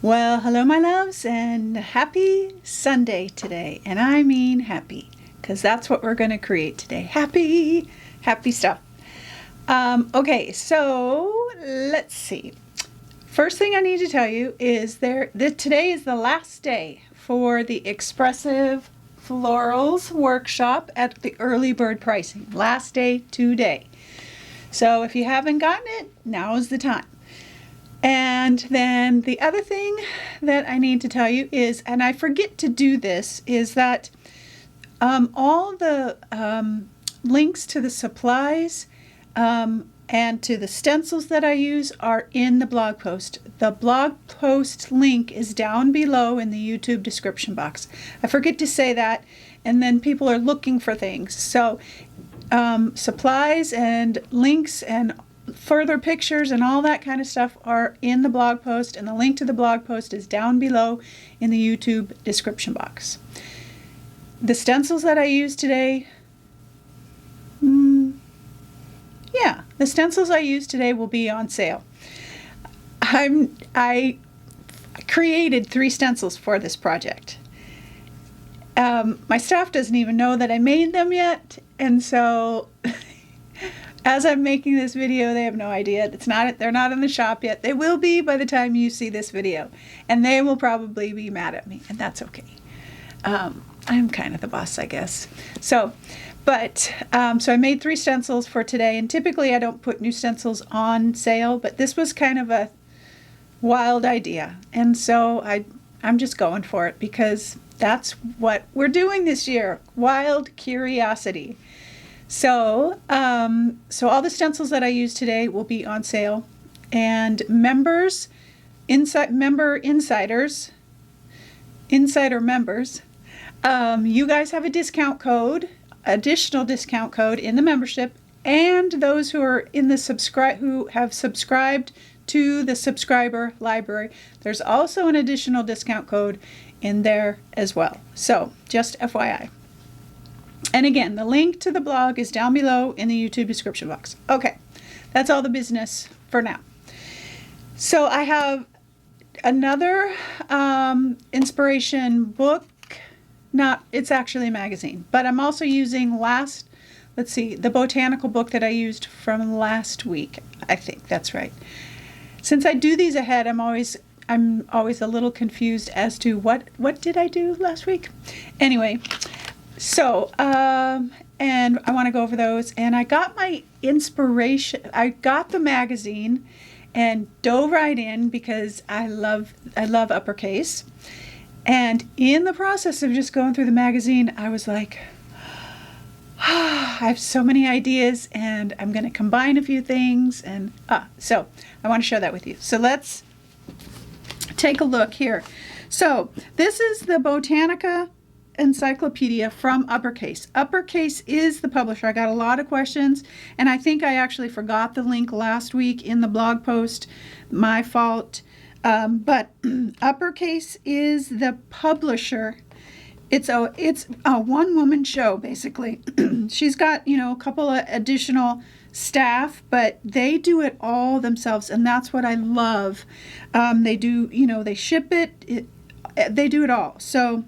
Well, hello my loves, and happy Sunday today. And I mean happy, because that's what we're going to create today. Happy stuff. Okay, so let's see. First thing I need to tell you is that today is the last day for the Expressive Florals workshop at the early bird pricing. Last day today. So if you haven't gotten it, now is the time. And then the other thing that I need to tell you is, and I forget to do this, is that all the links to the supplies and to the stencils that I use are in the blog post. The blog post link is down below in the YouTube description box. I forget to say that, and then people are looking for things. So supplies and links and further pictures and all that kind of stuff are in the blog post, and the link to the blog post is down below in the YouTube description box. The stencils that I use today, the stencils I use today will be on sale. I created 3 stencils for this project. My staff doesn't even know that I made them yet, and so as I'm making this video, they have no idea. They're not in the shop yet. They will be by the time you see this video. And they will probably be mad at me, and that's okay. I'm kind of the boss, I guess. So I made 3 stencils for today, and typically I don't put new stencils on sale, but this was kind of a wild idea. And so I'm just going for it because that's what we're doing this year. Wild curiosity. So all the stencils that I use today will be on sale, and insider members, you guys have a additional discount code in the membership, and those who are in the who have subscribed to the subscriber library, there's also an additional discount code in there as well. So just FYI. And again, the link to the blog is down below in the YouTube description box. Okay, that's all the business for now. So I have another inspiration book. It's actually a magazine, but I'm also using the botanical book that I used from last week. I think that's right. Since I do these ahead, I'm always a little confused as to what did I do last week. Anyway. So, and I want to go over those, and I got my inspiration. I got the magazine and dove right in because I love uppercase. And in the process of just going through the magazine, I was like, I have so many ideas, and I'm going to combine a few things, and so I want to share that with you. So let's take a look here. So this is the Botanica Encyclopedia from Uppercase. Uppercase is the publisher. I got a lot of questions, and I think I actually forgot the link last week in the blog post. My fault. But Uppercase is the publisher. It's a one-woman show, basically. She's got, a couple of additional staff, but they do it all themselves, and that's what I love. They do, they ship it, they do it all. So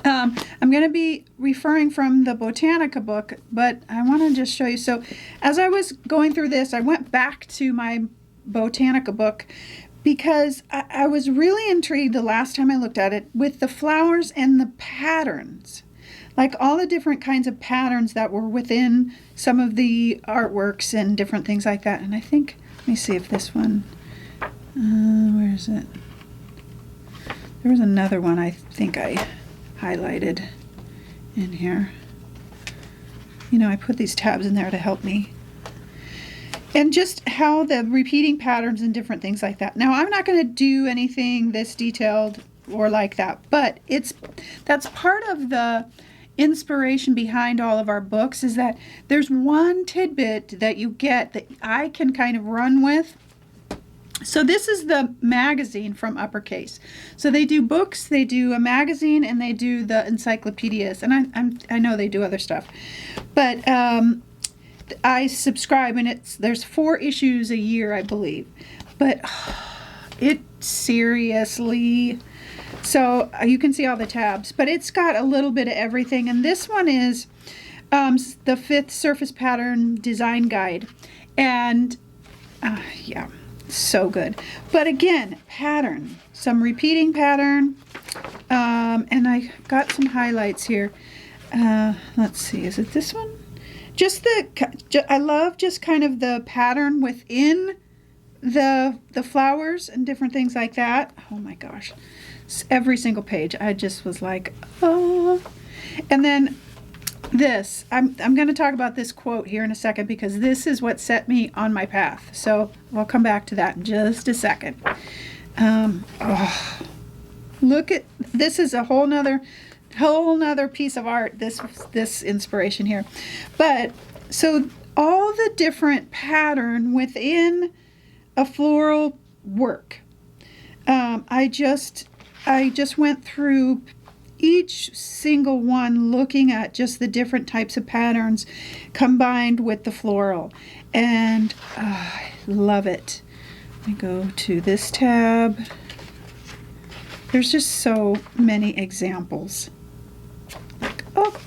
I'm going to be referring from the Botanica book, but I want to just show you. So as I was going through this, I went back to my Botanica book because I was really intrigued the last time I looked at it with the flowers and the patterns, like all the different kinds of patterns that were within some of the artworks and different things like that. And I think, let me see if this one, where is it? There was another one I think I highlighted in here. I put these tabs in there to help me. And just how the repeating patterns and different things like that. Now, I'm not going to do anything this detailed or like that, but that's part of the inspiration behind all of our books, is that there's one tidbit that you get that I can kind of run with. So this is the magazine from Uppercase. So they do books, they do a magazine, and they do the encyclopedias. And I know they do other stuff. But I subscribe, and there's 4 issues a year, I believe. But It seriously. So you can see all the tabs, but it's got a little bit of everything. And this one is the 5th Surface Pattern Design Guide. And yeah, so good. But again, pattern, some repeating pattern. And I got some highlights here. Let's see, is it this one? I love just kind of the pattern within the flowers and different things like that. Oh my gosh. Every single page, I just was like, oh. And then this, I'm going to talk about this quote here in a second because this is what set me on my path. So I'll come back to that in just a second. Look at, this is a whole nother piece of art, this inspiration here. But so all the different pattern within a floral work, I just went through each single one looking at just the different types of patterns combined with the floral, and I love it. I go to this tab. There's just so many examples. Oh,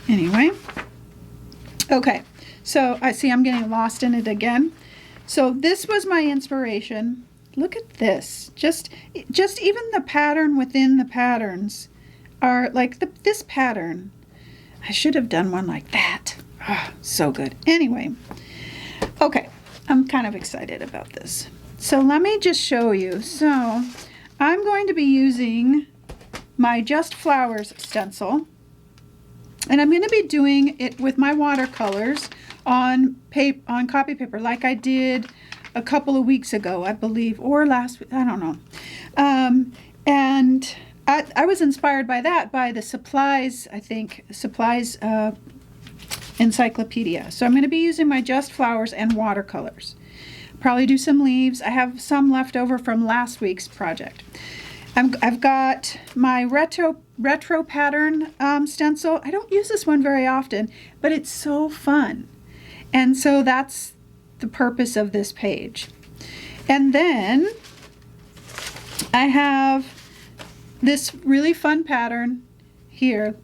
anyway, okay, so I see I'm getting lost in it again. So this was my inspiration. Look at this. Just even the pattern within the patterns are like this pattern. I should have done one like that. Oh, so good. Anyway, okay, I'm kind of excited about this. So let me just show you. So I'm going to be using my Just Flowers stencil, and I'm going to be doing it with my watercolors on copy paper like I did a couple of weeks ago, I believe, or last week, I don't know. And I was inspired by that, by the Supplies, I think, Supplies encyclopedia. So I'm going to be using my Just Flowers and watercolors. Probably do some leaves. I have some left over from last week's project. I've got my retro pattern stencil. I don't use this one very often, but it's so fun. And so that's the purpose of this page. And then I have this really fun pattern here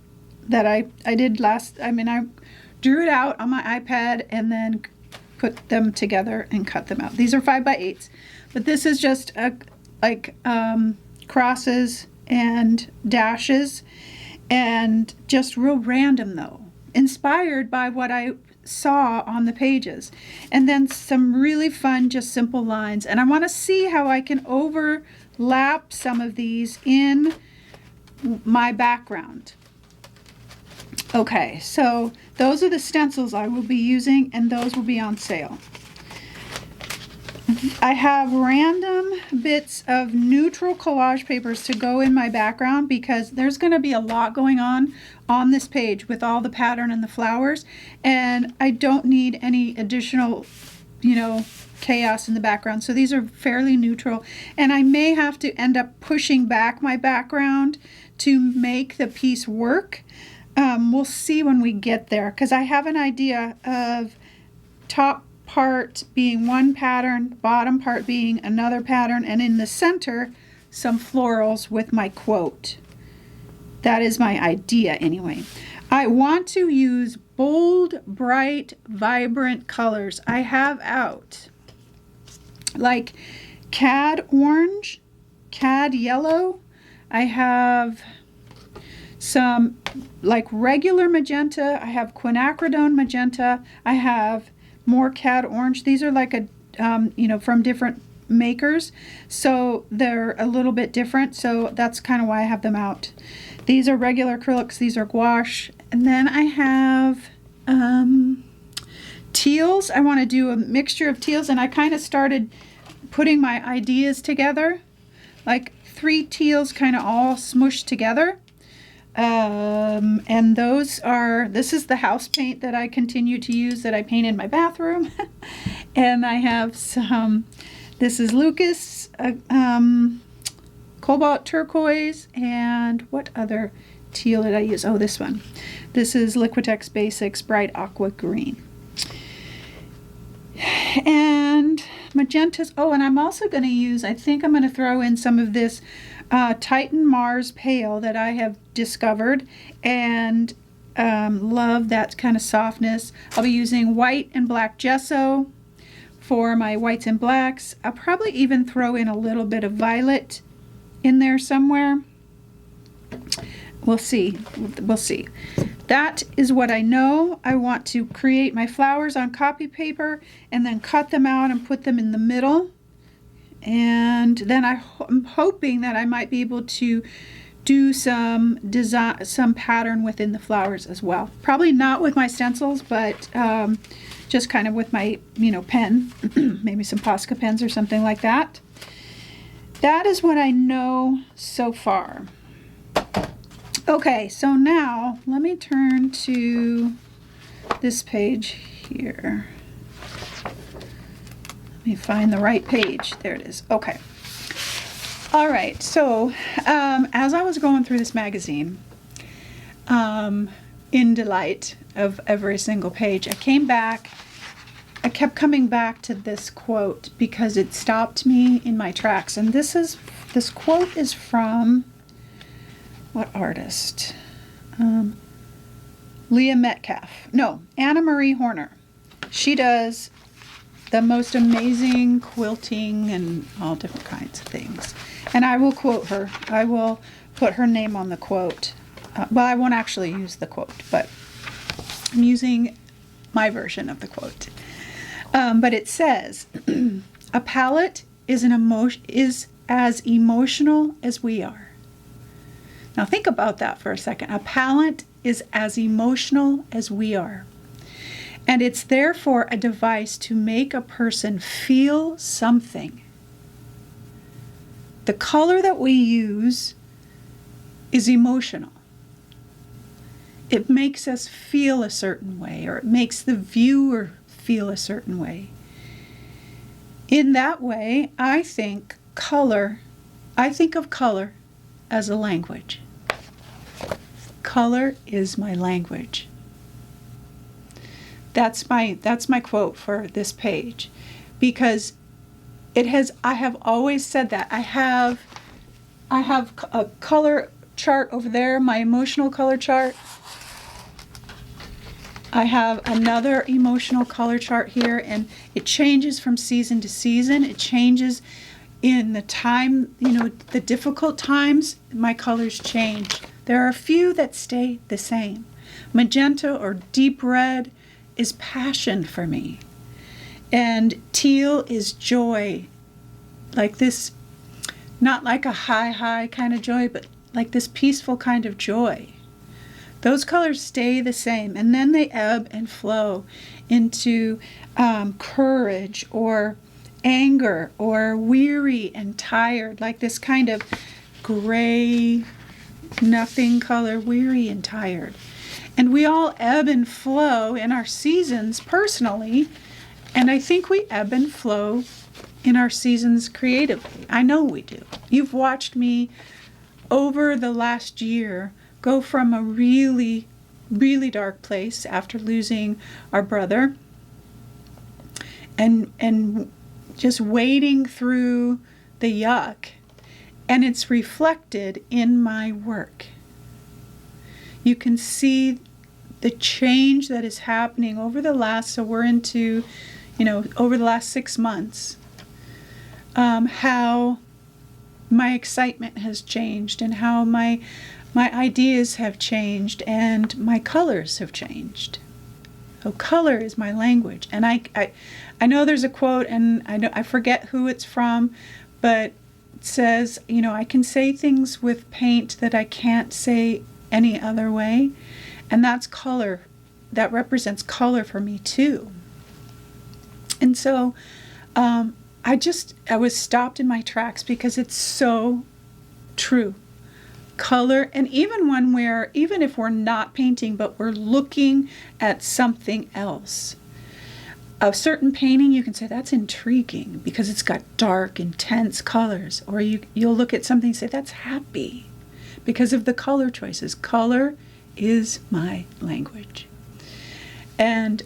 that I did I drew it out on my iPad and then put them together and cut them out. These are 5x8s, but this is just crosses and dashes, and just real random though, inspired by what I saw on the pages, and then some really fun just simple lines. And I want to see how I can overlap some of these in my background. Okay, so those are the stencils I will be using, and those will be on sale. I have random bits of neutral collage papers to go in my background because there's going to be a lot going on this page with all the pattern and the flowers, and I don't need any additional, chaos in the background. So these are fairly neutral, and I may have to end up pushing back my background to make the piece work. We'll see when we get there, because I have an idea of top part being one pattern, bottom part being another pattern, and in the center some florals with my quote. That is my idea anyway. I want to use bold, bright, vibrant colors. I have out like cad orange, cad yellow. I have some like regular magenta. I have quinacridone magenta. I have more cad orange. These are like from different makers, so they're a little bit different, so that's kind of why I have them out. These are regular acrylics, these are gouache, and then I have teals. I want to do a mixture of teals, and I kind of started putting my ideas together, like 3 teals kind of all smushed together. And this is the house paint that I continue to use, that I paint in my bathroom. And I have some, this is Lucas, Cobalt Turquoise, and what other teal did I use? Oh, this one. This is Liquitex Basics Bright Aqua Green. And magentas. Oh, and I'm also going to use, I think I'm going to throw in some of this Titan Mars Pale that I have discovered and love that kind of softness. I'll be using white and black gesso for my whites and blacks. I'll probably even throw in a little bit of violet in there somewhere. We'll see. We'll see. That is what I know. I want to create my flowers on copy paper and then cut them out and put them in the middle. And then I'm hoping that I might be able to do some design, some pattern within the flowers as well. Probably not with my stencils, but just kind of with my, pen, maybe some Posca pens or something like that. That is what I know so far. Okay, so now let me turn to this page here. Let me find the right page. There it is. Okay. All right, so as I was going through this magazine, in delight of every single page, I kept coming back to this quote because it stopped me in my tracks. And this quote is from, what artist? Leah Metcalf. No, Anna Marie Horner. She does the most amazing quilting and all different kinds of things. And I will quote her. I will put her name on the quote. Well, I won't actually use the quote, but I'm using my version of the quote. But it says, a palette is as emotional as we are. Now think about that for a second. A palette is as emotional as we are. And it's therefore a device to make a person feel something. The color that we use is emotional. It makes us feel a certain way, or it makes the viewer feel a certain way. In that way, I think of color as a language. Color is my language. That's my quote for this page, because I have always said that. I have a color chart over there, my emotional color chart. I have another emotional color chart here, and it changes from season to season. It changes in the time, the difficult times, my colors change. There are a few that stay the same. Magenta or deep red is passion for me. And teal is joy. Like this, not like a high kind of joy, but like this peaceful kind of joy. Those colors stay the same, and then they ebb and flow into courage or anger or weary and tired, like this kind of gray, nothing color, weary and tired. And we all ebb and flow in our seasons personally, and I think we ebb and flow in our seasons creatively. I know we do. You've watched me over the last year go from a really, really dark place after losing our brother and just wading through the yuck, and it's reflected in my work. You can see the change that is happening over the last, so we're into, over the last 6 months, how my excitement has changed and how my ideas have changed and my colors have changed. So color is my language. And I know there's a quote, and I forget who it's from, but it says, I can say things with paint that I can't say any other way. And that's color. That represents color for me too. And so I was stopped in my tracks because it's so true. Color, and even if we're not painting, but we're looking at something else. A certain painting, you can say that's intriguing because it's got dark, intense colors. Or you'll look at something and say that's happy because of the color choices. Color is my language. And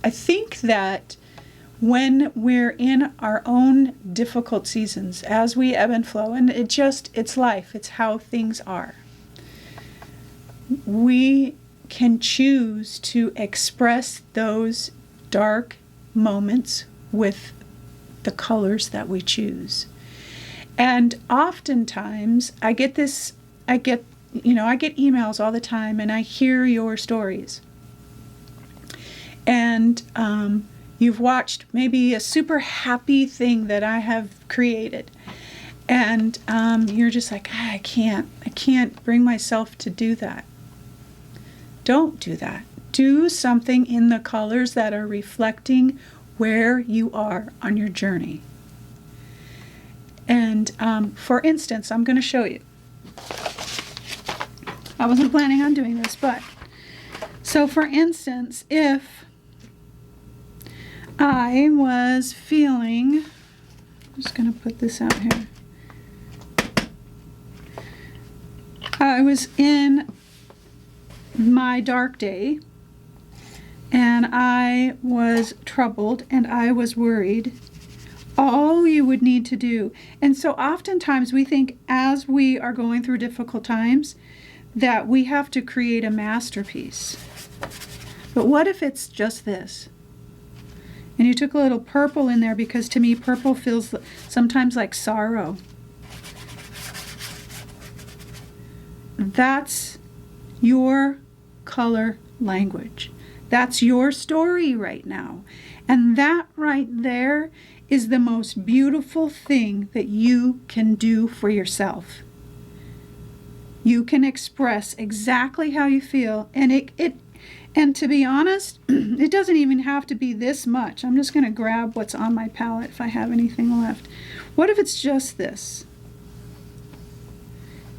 I think that when we're in our own difficult seasons, as we ebb and flow, and it's life, it's how things are, we can choose to express those dark moments with the colors that we choose. And oftentimes I get emails all the time, and I hear your stories. And you've watched maybe a super happy thing that I have created, and you're just like, I can't bring myself to do that. Don't do that. Do something in the colors that are reflecting where you are on your journey. And for instance, I'm going to show you. I wasn't planning on doing this, but so for instance, if I was feeling, I'm just going to put this out here. I was in my dark day, and I was troubled, and I was worried. All you would need to do, and so oftentimes we think as we are going through difficult times that we have to create a masterpiece. But what if it's just this? And you took a little purple in there, because to me purple feels sometimes like sorrow. That's your color language. That's your story right now. And that right there is the most beautiful thing that you can do for yourself. You can express exactly how you feel, and and to be honest, it doesn't even have to be this much. I'm just going to grab what's on my palette if I have anything left. What if it's just this?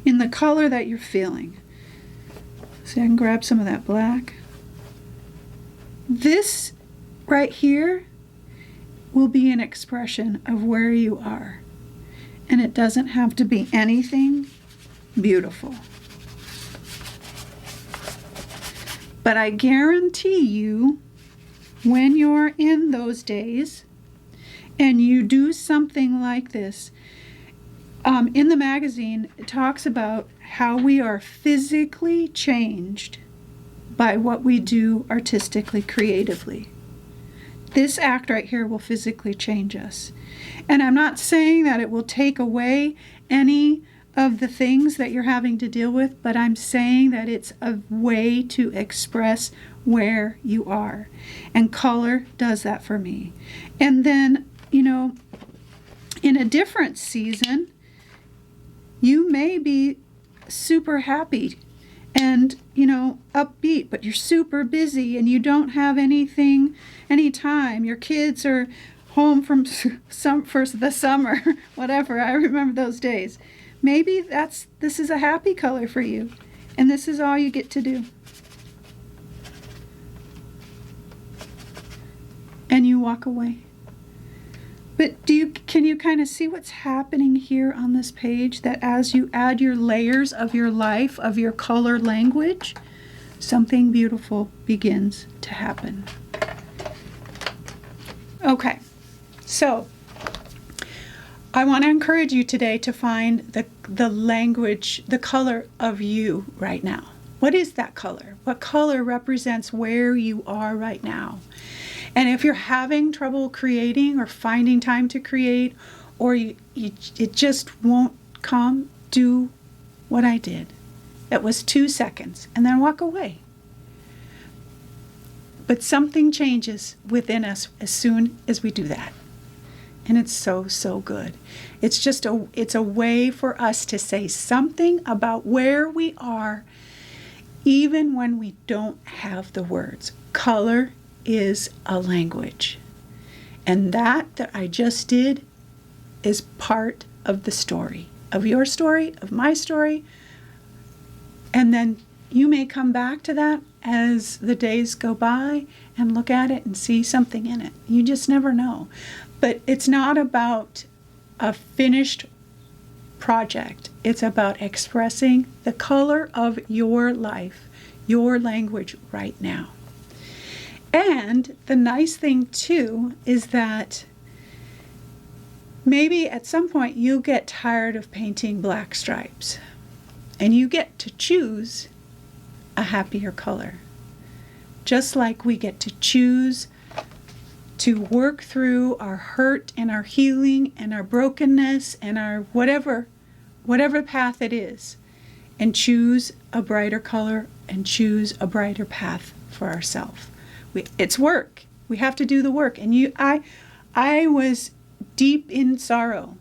In the color that you're feeling. See, I can grab some of that black. This right here will be an expression of where you are. And it doesn't have to be anything beautiful. But I guarantee you, when you're in those days and you do something like this, in the magazine, it talks about how we are physically changed by what we do artistically, creatively. This act right here will physically change us. And I'm not saying that it will take away any of the things that you're having to deal with, but I'm saying that it's a way to express where you are. And color does that for me. And then, in a different season, you may be super happy and, upbeat, but you're super busy and you don't have any time. Your kids are home for the summer, whatever. I remember those days. Maybe this is a happy color for you, and this is all you get to do. And you walk away. But can you kind of see what's happening here on this page? That as you add your layers of your life, of your color language, something beautiful begins to happen. Okay, so I want to encourage you today to find the language, the color of you right now. What is that color? What color represents where you are right now? And if you're having trouble creating or finding time to create, or it just won't come, do what I did. It was 2 seconds, and then walk away. But something changes within us as soon as we do that. And it's so, so good. It's a way for us to say something about where we are, even when we don't have the words. Color is a language. And that I just did is part of the story, of your story, of my story. And then you may come back to that as the days go by and look at it and see something in it. You just never know. But it's not about a finished project. It's about expressing the color of your life, your language right now. And the nice thing too is that maybe at some point you'll get tired of painting black stripes and you get to choose a happier color. Just like we get to choose to work through our hurt and our healing and our brokenness and our whatever path it is, and choose a brighter color and choose a brighter path for ourselves. It's work. We have to do the work. And I was deep in sorrow,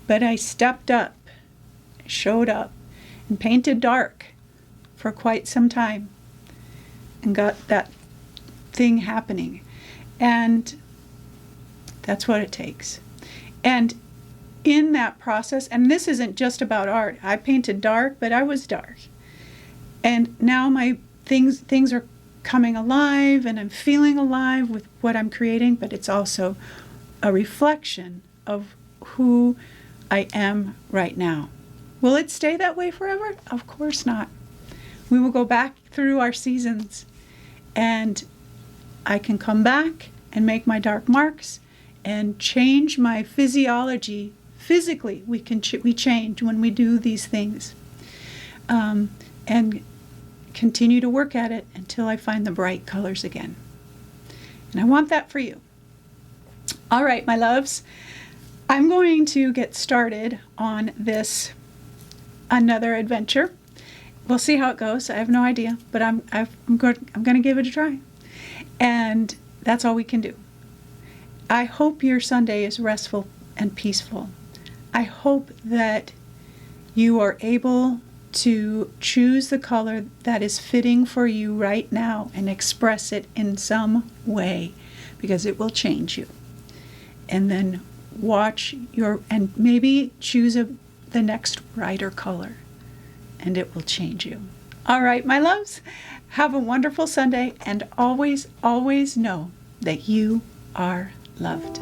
but I stepped up, showed up, and painted dark for quite some time and got that thing happening. And that's what it takes. And in that process, and this isn't just about art, I painted dark, but I was dark. And now my things are coming alive and I'm feeling alive with what I'm creating, but it's also a reflection of who I am right now. Will it stay that way forever? Of course not. We will go back through our seasons, and I can come back and make my dark marks and change my physiology. Physically, we change when we do these things, and continue to work at it until I find the bright colors again. And I want that for you. All right, my loves, I'm going to get started on this another adventure. We'll see how it goes. I have no idea, but I'm going to give it a try. And that's all we can do. I hope your Sunday is restful and peaceful. I hope that you are able to choose the color that is fitting for you right now and express it in some way, because it will change you. And then and maybe choose the next brighter color, and it will change you. All right, my loves, have a wonderful Sunday, and always, always know that you are loved.